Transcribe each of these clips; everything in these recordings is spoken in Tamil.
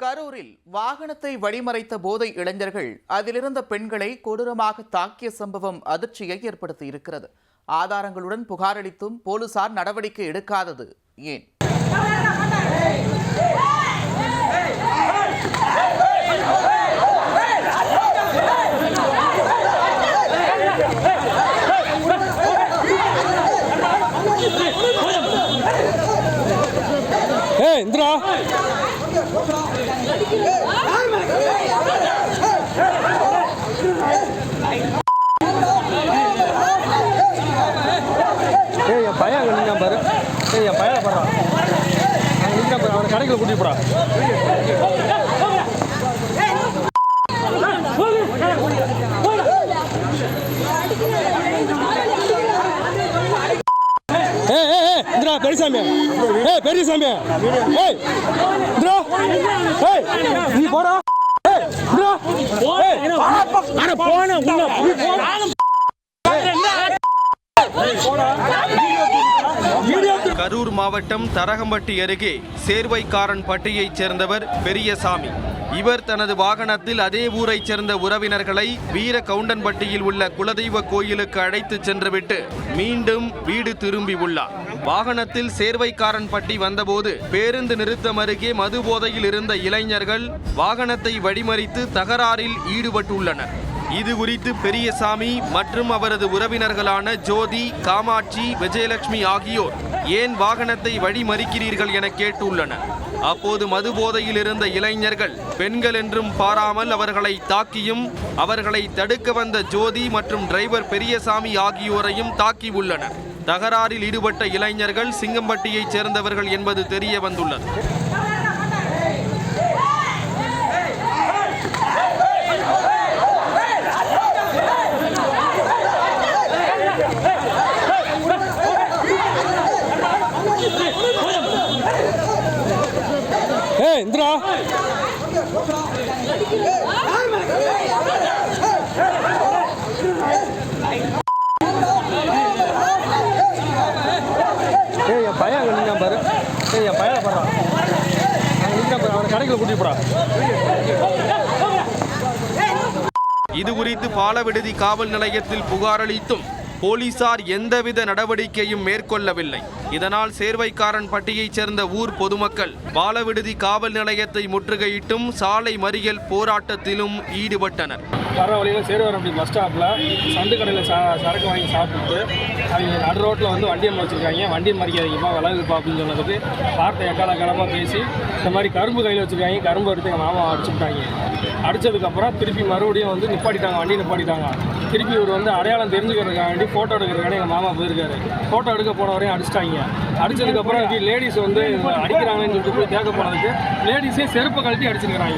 கரூரில் வாகனத்தை வழிமறைத்த போதை இளைஞர்கள் அதிலிருந்த பெண்களை கொடூரமாக தாக்கிய சம்பவம் அதிர்ச்சியை ஏற்படுத்தியிருக்கிறது. ஆதாரங்களுடன் புகாரளித்தும் போலீசார் நடவடிக்கை எடுக்காதது ஏன்? இந்திரா என் பையன் அங்கே நிற்காம பாரு. என் பையனை பாடுறான். அங்கே நிற்காம பாரு. அவனை கடைக்குள்ள கூட்டிட்டு போறான். இந்திரா பெரியசாமி, பெரியசாமி, இந்திரா நீ போடா. கரூர் மாவட்டம் தரகம்பட்டி அருகே சேர்வைக்காரன்பட்டியைச் சேர்ந்தவர் பெரியசாமி. இவர் தனது வாகனத்தில் அதே ஊரைச் சேர்ந்த உறவினர்களை வீரகவுண்டன்பட்டியில் உள்ள குலதெய்வ கோயிலுக்கு அழைத்து சென்றுவிட்டு மீண்டும் வீடு திரும்பி உள்ளார். வாகனத்தில் சேர்வைக்காரன்பட்டி வந்தபோது பேருந்து நிறுத்தம் அருகே மது போதையில் இருந்த இளைஞர்கள் வாகனத்தை வழிமறித்து தகராறில் ஈடுபட்டுள்ளனர். இது குறித்து பெரியசாமி மற்றும் அவரது உறவினர்களான ஜோதி, காமாட்சி, விஜயலட்சுமி ஆகியோர் ஏன் வாகனத்தை வழிமறிக்கிறீர்கள் என கேட்டுள்ளனர். அப்போது மது போதையில் இருந்த இளைஞர்கள் பெண்கள் என்றும் பாராமல் அவர்களை தாக்கியும் அவர்களை தடுக்க வந்த ஜோதி மற்றும் டிரைவர் பெரியசாமி ஆகியோரையும் தாக்கி உள்ளனர். தகராறில் ஈடுபட்ட இளைஞர்கள் சிங்கம்பட்டியைச் சேர்ந்தவர்கள் என்பது தெரிய வந்துள்ளது. இந்திரா என் பையன் அங்கே நிற்காம பாரு. என் பையனை பாடுறான். அங்கே நிற்காம பாரு. அவனை கடைக்குள்ள கூட்டிட்டு போறான். இது குறித்து பாலவிடுதி காவல் நிலையத்தில் புகாரளித்தும் போலீசார் எந்தவித நடவடிக்கையும் மேற்கொள்ளவில்லை. இதனால் சேர்வைக்காரன்பட்டியைச் சேர்ந்த ஊர் பொதுமக்கள் பாலவிடுதி காவல் நிலையத்தை முற்றுகையிட்டும் சாலை மறியல் போராட்டத்திலும் ஈடுபட்டனர். வர வழியில் சேர்வரம்பட்டி பஸ் ஸ்டாப்பில் சந்து கடையில் சரக்கு வாங்கி சாப்பிட்டு அவங்க நடு ரோட்டில் வந்து வண்டியை மறைச்சிருக்காங்க. வண்டியை மறிக்காதீங்கப்பா, விலகுப்பா அப்படின்னு சொன்னதுக்கு வார்த்தை எக்காலக்காலமாக பேசி இந்த மாதிரி கரும்பு கையில் வச்சுருக்காங்க. கரும்பு எடுத்து எங்கள் மாமா அடிச்சுட்டாங்க. அடித்ததுக்கப்புறம் திருப்பி மறுபடியும் வந்து நிப்பாட்டிட்டாங்க, வண்டி நிப்பாட்டிட்டாங்க. திருப்பி இவர் வந்து அடையாளம் தெரிஞ்சுக்கிறதுக்காக வேண்டி ஃபோட்டோ எடுக்கிறதுக்காண்டி எங்கள் மாமா போயிருக்காரு. ஃபோட்டோ எடுக்க போன வரையும் அடிச்சிட்டாங்க. அடித்ததுக்கப்புறம் லேடிஸ் வந்து அடிக்கிறாங்கன்னு சொல்லிட்டு போய் கேட்க போனதுக்கு லேடிஸே செருப்பை கழட்டி அடிச்சிருக்கிறாங்க.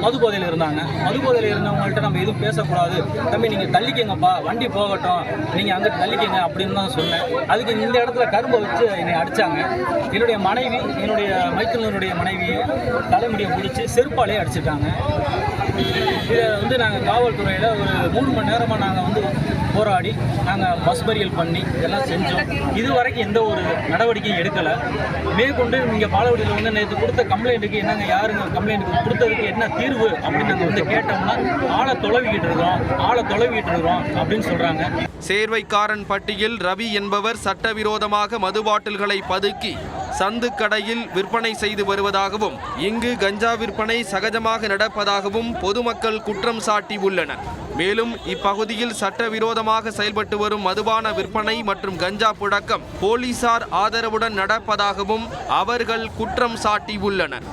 மது போதையில் இருந்தாங்க. மது போதையில் இருந்தவங்கள்ட்ட நம்ம எதுவும் பேசக்கூடாது, தம்பி நீங்கள் தள்ளிக்கங்கப்பா, வண்டி போகட்டும், நீங்கள் அங்கே தள்ளிக்கங்க அப்படின்னு தான் சொன்னேன். அதுக்கு இந்த இடத்துல கரும்பை வச்சு என்னை அடித்தாங்க. என்னுடைய மனைவி, என்னுடைய மைத்துனருடைய மனைவியை தலைமுடியை பிடிச்சி செருப்பாலே அடிச்சிட்டாங்க. இதை வந்து நாங்கள் காவல்துறையில் ஒரு 3 மணி நேரமாக நாங்கள் வந்து போராடி நாங்கள் பஸ் மறியல் பண்ணி இதெல்லாம் செஞ்சோம். இது வரைக்கும் எந்த ஒரு நடவடிக்கையும் எடுக்கலை. மேற்கொண்டு நீங்கள் பாலவடியில் வந்து நேற்று கொடுத்த கம்ப்ளைண்ட்டுக்கு என்னங்க, யாருங்க கம்ப்ளைண்ட்டுக்கு கொடுத்ததுக்கு என்ன தீர்வு அப்படின்னு நாங்கள் வந்து கேட்டோம்னா ஆளை தொலைவிக்கிட்டு இருக்கிறோம் அப்படின்னு சொல்கிறாங்க. சேர்வைக்காரன்பட்டியில் ரவி என்பவர் சட்டவிரோதமாக மது பாட்டில்களை பதுக்கி சந்து கடையில் விற்பனை செய்து வருவதாகவும் இங்கு கஞ்சா விற்பனை சகஜமாக நடப்பதாகவும் பொதுமக்கள் குற்றம் சாட்டி உள்ளனர். மேலும் இப்பகுதியில் சட்டவிரோதமாக செயல்பட்டு வரும் மதுபான விற்பனை மற்றும் கஞ்சா புழக்கம் போலீசார் ஆதரவுடன் நடப்பதாகவும் அவர்கள் குற்றம் சாட்டி உள்ளனர்.